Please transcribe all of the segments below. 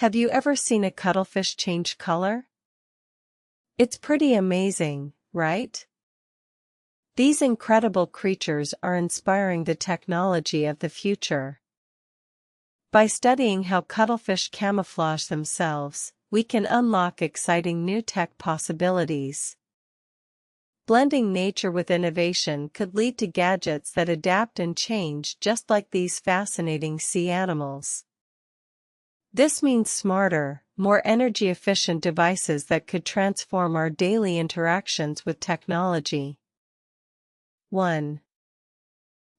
Have you ever seen a cuttlefish change color? It's pretty amazing, right? These incredible creatures are inspiring the technology of the future. By studying how cuttlefish camouflage themselves, we can unlock exciting new tech possibilities. Blending nature with innovation could lead to gadgets that adapt and change just like these fascinating sea animals. This means smarter, more energy-efficient devices that could transform our daily interactions with technology. 1.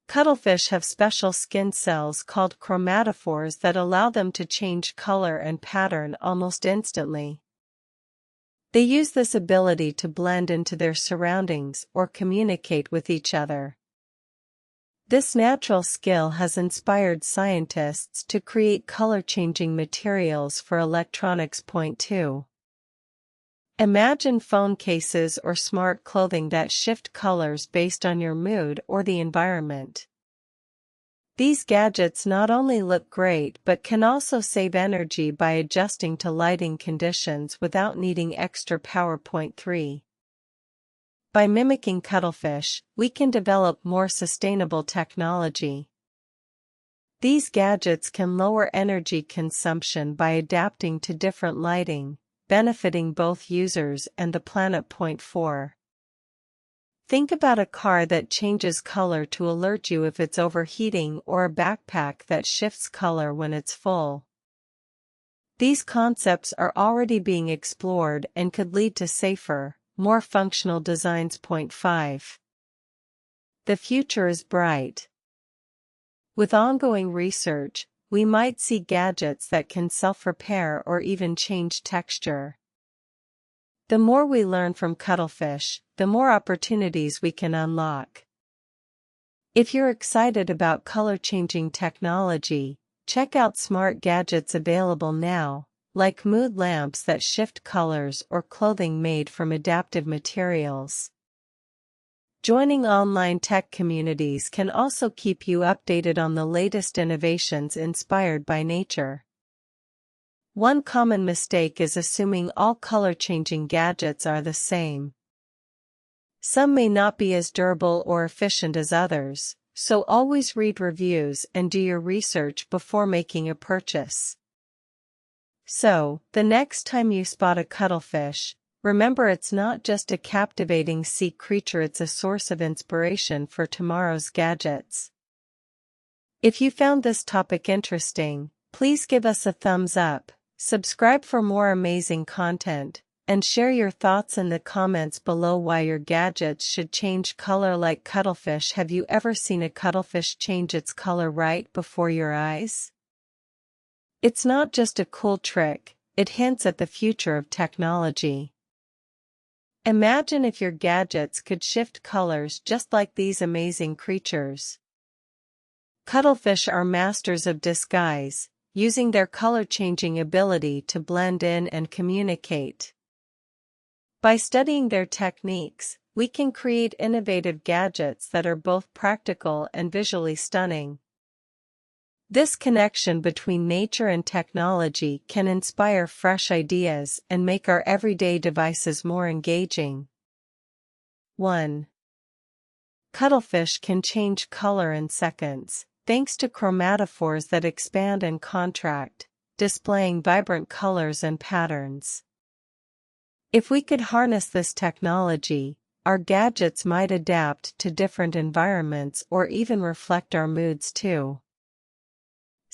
Cuttlefish have special skin cells called chromatophores that allow them to change color and pattern almost instantly. They use this ability to blend into their surroundings or communicate with each other. This natural skill has inspired scientists to create color-changing materials for electronics. 2. Imagine phone cases or smart clothing that shift colors based on your mood or the environment. These gadgets not only look great but can also save energy by adjusting to lighting conditions without needing extra power. 3. By mimicking cuttlefish, we can develop more sustainable technology. These gadgets can lower energy consumption by adapting to different lighting, benefiting both users and the planet. 4. Think about a car that changes color to alert you if it's overheating or a backpack that shifts color when it's full. These concepts are already being explored and could lead to safer, more functional designs. 5. The future is bright. With ongoing research, we might see gadgets that can self-repair or even change texture. The more we learn from cuttlefish, the more opportunities we can unlock. If you're excited about color-changing technology, check out smart gadgets available now, like mood lamps that shift colors or clothing made from adaptive materials. Joining online tech communities can also keep you updated on the latest innovations inspired by nature. One common mistake is assuming all color-changing gadgets are the same. Some may not be as durable or efficient as others, so always read reviews and do your research before making a purchase. So, the next time you spot a cuttlefish, remember it's not just a captivating sea creature, it's a source of inspiration for tomorrow's gadgets. If you found this topic interesting, please give us a thumbs up, subscribe for more amazing content, and share your thoughts in the comments below why your gadgets should change color like cuttlefish. Have you ever seen a cuttlefish change its color right before your eyes? It's not just a cool trick, it hints at the future of technology. Imagine if your gadgets could shift colors just like these amazing creatures. Cuttlefish are masters of disguise, using their color-changing ability to blend in and communicate. By studying their techniques, we can create innovative gadgets that are both practical and visually stunning. This connection between nature and technology can inspire fresh ideas and make our everyday devices more engaging. 1. Cuttlefish can change color in seconds, thanks to chromatophores that expand and contract, displaying vibrant colors and patterns. If we could harness this technology, our gadgets might adapt to different environments or even reflect our moods too.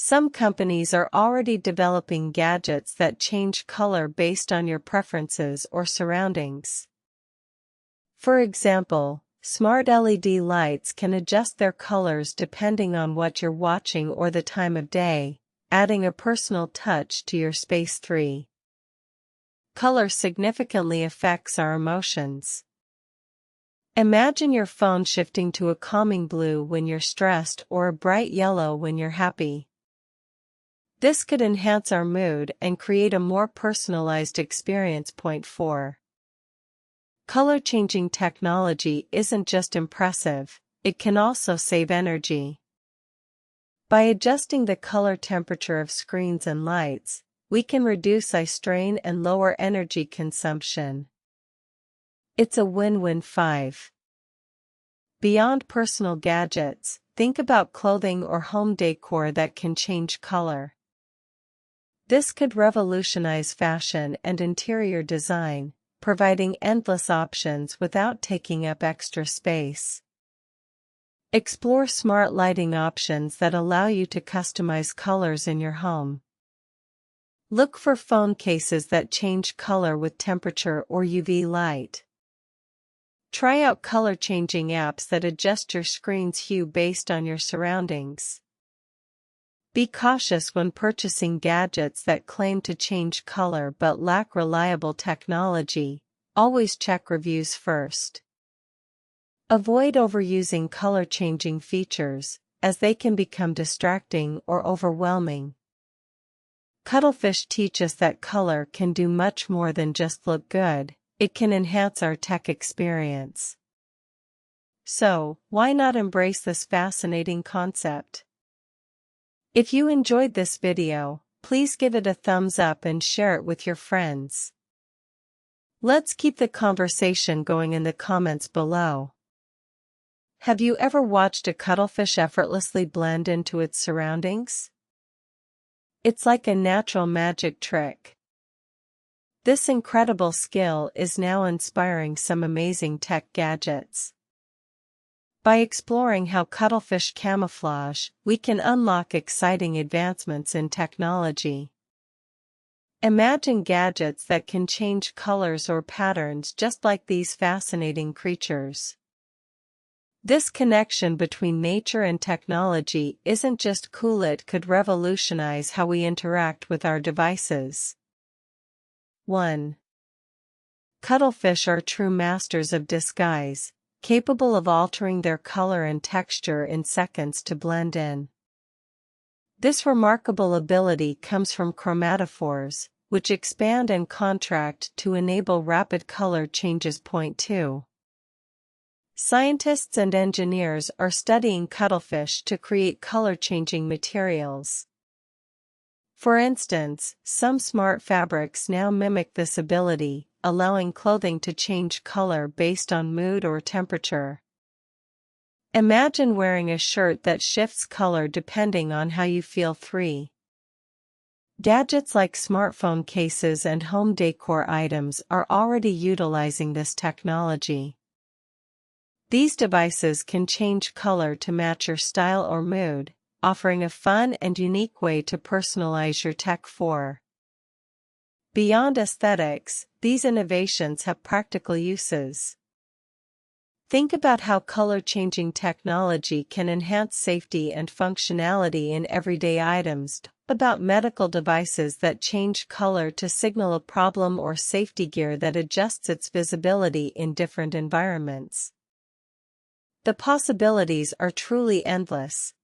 Some companies are already developing gadgets that change color based on your preferences or surroundings. For example, smart LED lights can adjust their colors depending on what you're watching or the time of day, adding a personal touch to your space. 3. Color significantly affects our emotions. Imagine your phone shifting to a calming blue when you're stressed or a bright yellow when you're happy. This could enhance our mood and create a more personalized experience. 4. Color-changing technology isn't just impressive, it can also save energy. By adjusting the color temperature of screens and lights, we can reduce eye strain and lower energy consumption. It's a win-win. 5. Beyond personal gadgets, think about clothing or home decor that can change color. This could revolutionize fashion and interior design, providing endless options without taking up extra space. Explore smart lighting options that allow you to customize colors in your home. Look for phone cases that change color with temperature or UV light. Try out color-changing apps that adjust your screen's hue based on your surroundings. Be cautious when purchasing gadgets that claim to change color but lack reliable technology. Always check reviews first. Avoid overusing color-changing features, as they can become distracting or overwhelming. Cuttlefish teach us that color can do much more than just look good. It can enhance our tech experience. So, why not embrace this fascinating concept? If you enjoyed this video, please give it a thumbs up and share it with your friends. Let's keep the conversation going in the comments below. Have you ever watched a cuttlefish effortlessly blend into its surroundings? It's like a natural magic trick. This incredible skill is now inspiring some amazing tech gadgets. By exploring how cuttlefish camouflage, we can unlock exciting advancements in technology. Imagine gadgets that can change colors or patterns just like these fascinating creatures. This connection between nature and technology isn't just cool, it could revolutionize how we interact with our devices. 1. Cuttlefish are true masters of disguise, capable of altering their color and texture in seconds to blend in. This remarkable ability comes from chromatophores, which expand and contract to enable rapid color changes. 2. Scientists and engineers are studying cuttlefish to create color-changing materials. For instance, some smart fabrics now mimic this ability, allowing clothing to change color based on mood or temperature. Imagine wearing a shirt that shifts color depending on how you feel. 3. Gadgets like smartphone cases and home decor items are already utilizing this technology. These devices can change color to match your style or mood, offering a fun and unique way to personalize your tech. 4. Beyond aesthetics, these innovations have practical uses. Think about how color-changing technology can enhance safety and functionality in everyday items. About medical devices that change color to signal a problem or safety gear that adjusts its visibility in different environments. The possibilities are truly endless.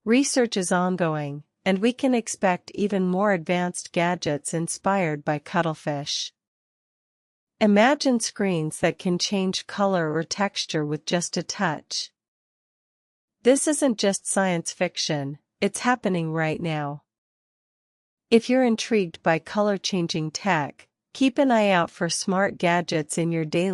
Research is ongoing, and we can expect even more advanced gadgets inspired by cuttlefish. Imagine screens that can change color or texture with just a touch. This isn't just science fiction, it's happening right now. If you're intrigued by color-changing tech, keep an eye out for smart gadgets in your daily